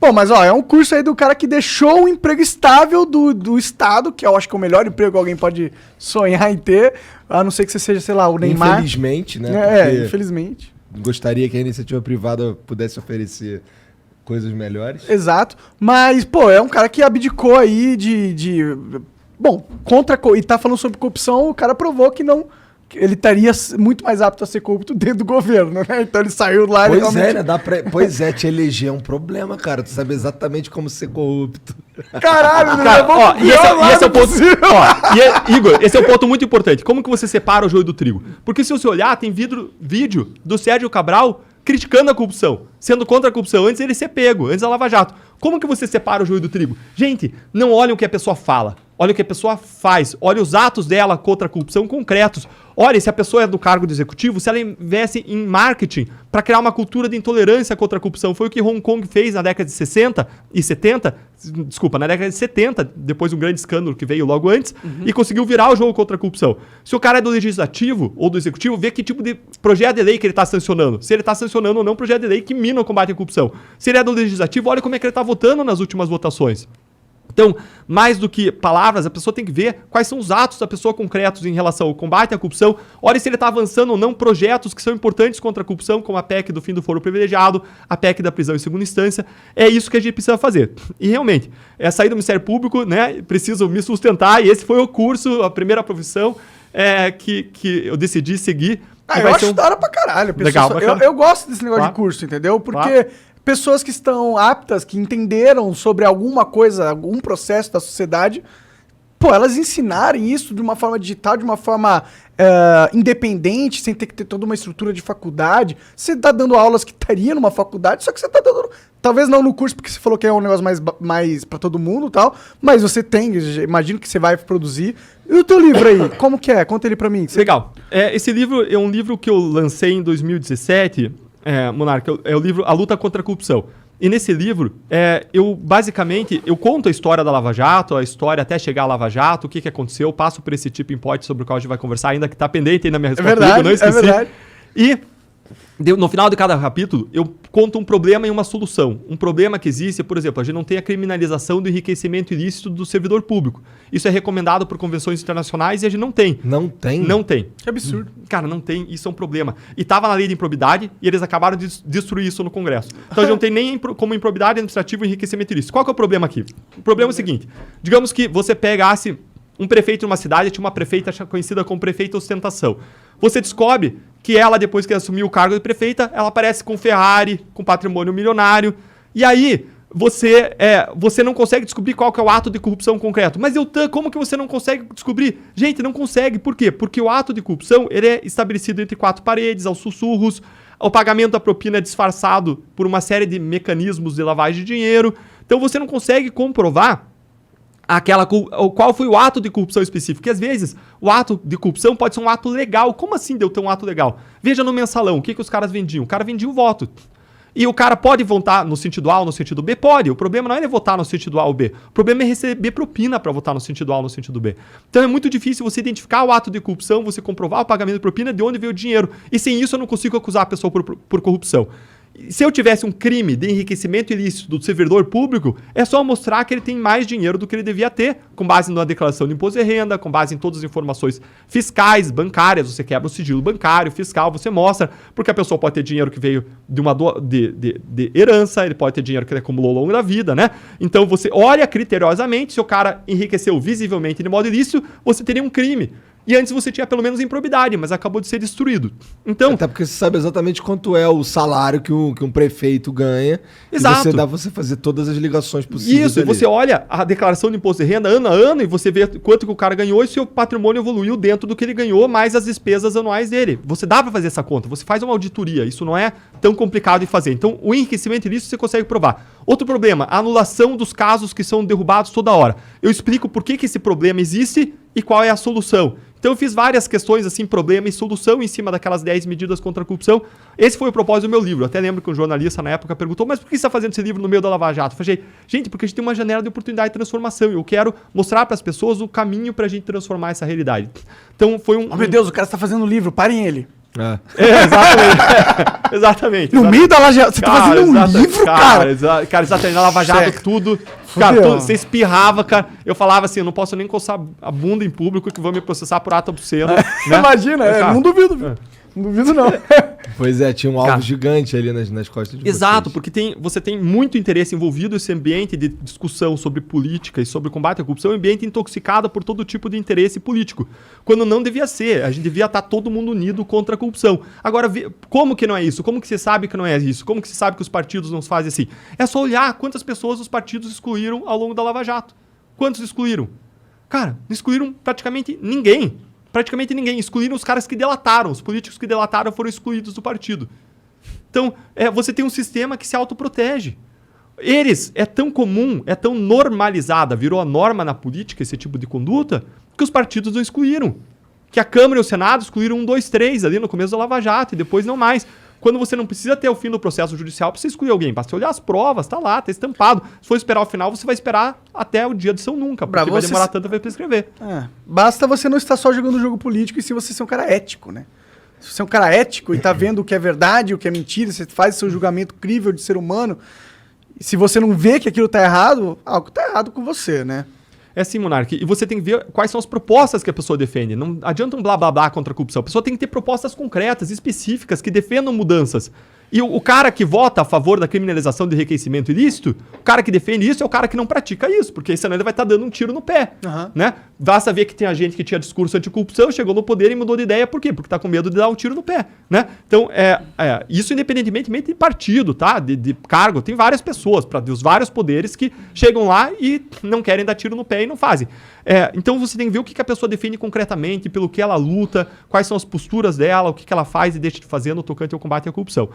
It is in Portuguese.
Bom, mas ó, é um curso aí do cara que deixou o emprego estável do Estado, que eu acho que é o melhor emprego que alguém pode sonhar em ter, a não ser que você seja, sei lá, o Neymar. Infelizmente, né? Infelizmente. Gostaria que a iniciativa privada pudesse oferecer coisas melhores. Exato. Mas, pô, é um cara que abdicou aí Bom, e tá falando sobre corrupção, o cara provou que não... Ele estaria muito mais apto a ser corrupto dentro do governo, né? Então ele saiu lá... Pois realmente... né? Pois é, te eleger é um problema, cara. Tu sabe exatamente como ser corrupto. Caralho, cara, ó, e esse é o ponto... Igor, esse é um ponto muito importante. Como que você separa o joio do trigo? Porque se você olhar, tem vídeo do Sérgio Cabral criticando a corrupção, sendo contra a corrupção, antes ele ser pego, antes da Lava Jato. Como que você separa o joio do trigo? Gente, não olhem o que a pessoa fala, olha o que a pessoa faz, olha os atos dela contra a corrupção concretos. Olha, se a pessoa é do cargo de executivo, se ela investe em marketing para criar uma cultura de intolerância contra a corrupção. Foi o que Hong Kong fez na década de 60 e 70, na década de 70, depois de um grande escândalo que veio logo antes, e conseguiu virar o jogo contra a corrupção. Se o cara é do legislativo ou do executivo, vê que tipo de projeto de lei que ele está sancionando. Se ele está sancionando ou não projeto de lei que mina o combate à corrupção. Se ele é do legislativo, olha como é que ele está votando nas últimas votações. Então, mais do que palavras, a pessoa tem que ver quais são os atos da pessoa concretos em relação ao combate à corrupção. Olha se ele está avançando ou não projetos que são importantes contra a corrupção, como a PEC do fim do foro privilegiado, a PEC da prisão em segunda instância. É isso que a gente precisa fazer. E realmente, sair do Ministério Público, né, preciso me sustentar, e esse foi o curso, a primeira profissão que eu decidi seguir. Eu acho da hora pra caralho. Legal, eu gosto desse negócio de curso, entendeu? Porque... pessoas que estão aptas, que entenderam sobre alguma coisa, algum processo da sociedade, pô, elas ensinarem isso de uma forma digital, de uma forma independente, sem ter que ter toda uma estrutura de faculdade. Você tá dando aulas que estaria numa faculdade, só que você tá dando... Talvez não no curso, porque você falou que é um negócio mais pra todo mundo e tal, mas você tem, imagino que você vai produzir. E o teu livro aí, como que é? Conta ele pra mim. Legal. Esse livro é um livro que eu lancei em 2017... Monarca, é o livro A Luta contra a Corrupção. E nesse livro, eu conto a história da Lava Jato, a história até chegar à Lava Jato, o que aconteceu, passo por esse tipo de import sobre o qual a gente vai conversar, ainda que está pendente aí na minha resposta. É verdade. E no final de cada capítulo, eu conto um problema e uma solução. Um problema que existe, por exemplo, a gente não tem a criminalização do enriquecimento ilícito do servidor público. Isso é recomendado por convenções internacionais e a gente não tem. Não tem? Não tem. Que absurdo. Cara, não tem. Isso é um problema. E estava na lei de improbidade e eles acabaram de destruir isso no Congresso. Então a gente não tem nem como improbidade administrativa e enriquecimento ilícito. Qual que é o problema aqui? O problema é o seguinte. Digamos que você pegasse um prefeito de uma cidade, tinha uma prefeita conhecida como prefeita ostentação. Você descobre que ela, depois que assumiu o cargo de prefeita, ela aparece com Ferrari, com patrimônio milionário. E aí, você não consegue descobrir qual que é o ato de corrupção concreto. Mas, como que você não consegue descobrir? Gente, não consegue. Por quê? Porque o ato de corrupção ele é estabelecido entre quatro paredes, aos sussurros. O pagamento da propina é disfarçado por uma série de mecanismos de lavagem de dinheiro. Então, você não consegue comprovar qual foi o ato de corrupção específico. Porque às vezes o ato de corrupção pode ser um ato legal. Como assim deu ter um ato legal? Veja no mensalão, o que os caras vendiam? O cara vendia o voto. E o cara pode votar no sentido A ou no sentido B? Pode. O problema não é ele votar no sentido A ou B. O problema é receber propina para votar no sentido A ou no sentido B. Então é muito difícil você identificar o ato de corrupção, você comprovar o pagamento de propina, de onde veio o dinheiro. E sem isso eu não consigo acusar a pessoa por corrupção. Se eu tivesse um crime de enriquecimento ilícito do servidor público, é só mostrar que ele tem mais dinheiro do que ele devia ter, com base na declaração de imposto de renda, com base em todas as informações fiscais, bancárias, você quebra o sigilo bancário, fiscal, você mostra, porque a pessoa pode ter dinheiro que veio de herança, ele pode ter dinheiro que ele acumulou ao longo da vida, né? Então você olha criteriosamente, se o cara enriqueceu visivelmente de modo ilícito, você teria um crime. E antes você tinha pelo menos improbidade, mas acabou de ser destruído. Então, até porque você sabe exatamente quanto é o salário que um prefeito ganha. Exato. E você dá você fazer todas as ligações possíveis. Isso, e você olha a declaração de imposto de renda ano a ano e você vê quanto que o cara ganhou e seu patrimônio evoluiu dentro do que ele ganhou, mais as despesas anuais dele. Você dá para fazer essa conta, você faz uma auditoria, isso não é tão complicado de fazer. Então, o enriquecimento ilícito você consegue provar. Outro problema, a anulação dos casos que são derrubados toda hora. Eu explico por que esse problema existe e qual é a solução. Então eu fiz várias questões, assim, problema e solução em cima daquelas 10 medidas contra a corrupção. Esse foi o propósito do meu livro. Eu até lembro que um jornalista na época perguntou, mas por que você está fazendo esse livro no meio da Lava Jato? Eu falei, gente, porque a gente tem uma janela de oportunidade de transformação. Eu quero mostrar para as pessoas o caminho para a gente transformar essa realidade. Então foi Oh, meu Deus, o cara está fazendo um livro, parem ele. Exatamente. Exatamente. No meio da Lava Jato. Você tá fazendo um livro, cara? Cara, exatamente. Na Lava Jato, tudo. Cara, você espirrava, cara. Eu falava assim, eu não posso nem coçar a bunda em público que vão me processar por ato obsceno. Né? Imagina, não duvido, viu? Não duvido, não. Pois é, tinha um alvo gigante ali nas costas de Exato, vocês. porque você tem muito interesse envolvido nesse ambiente de discussão sobre política e sobre combate à corrupção, um ambiente intoxicado por todo tipo de interesse político, quando não devia ser. A gente devia estar todo mundo unido contra a corrupção. Agora, como que não é isso? Como que você sabe que não é isso? Como que você sabe que os partidos não fazem assim? É só olhar quantas pessoas os partidos excluíram ao longo da Lava Jato. Quantos excluíram? Cara, não excluíram praticamente ninguém. Praticamente ninguém. Excluíram os caras que delataram. Os políticos que delataram foram excluídos do partido. Então, você tem um sistema que se autoprotege. É tão comum, é tão normalizada, virou a norma na política esse tipo de conduta, que os partidos não excluíram. Que a Câmara e o Senado excluíram 1, 2, 3 ali no começo da Lava Jato e depois não mais. Quando você não precisa ter o fim do processo judicial para você excluir alguém. Basta olhar as provas, tá lá, tá estampado. Se for esperar o final, você vai esperar até o dia de seu nunca, porque vai demorar tanto para prescrever. Basta você não estar só jogando jogo político e sim você ser um cara ético, né? Se você é um cara ético e tá vendo o que é verdade, o que é mentira, você faz seu julgamento crível de ser humano, e se você não vê que aquilo tá errado, algo tá errado com você, né? É assim, Monark. E você tem que ver quais são as propostas que a pessoa defende. Não adianta um blá blá blá contra a corrupção. A pessoa tem que ter propostas concretas, específicas, que defendam mudanças. E o cara que vota a favor da criminalização de enriquecimento ilícito, o cara que defende isso é o cara que não pratica isso, porque senão ele vai estar dando um tiro no pé. Né? Basta ver que tem a gente que tinha discurso anticorrupção, chegou no poder e mudou de ideia. Por quê? Porque está com medo de dar um tiro no pé. Né? Então, isso independentemente de partido, tá? de cargo. Tem várias pessoas, dos vários poderes que chegam lá e não querem dar tiro no pé e não fazem. Então você tem que ver o que a pessoa defende concretamente, pelo que ela luta, quais são as posturas dela, o que ela faz e deixa de fazer no tocante ao combate à corrupção.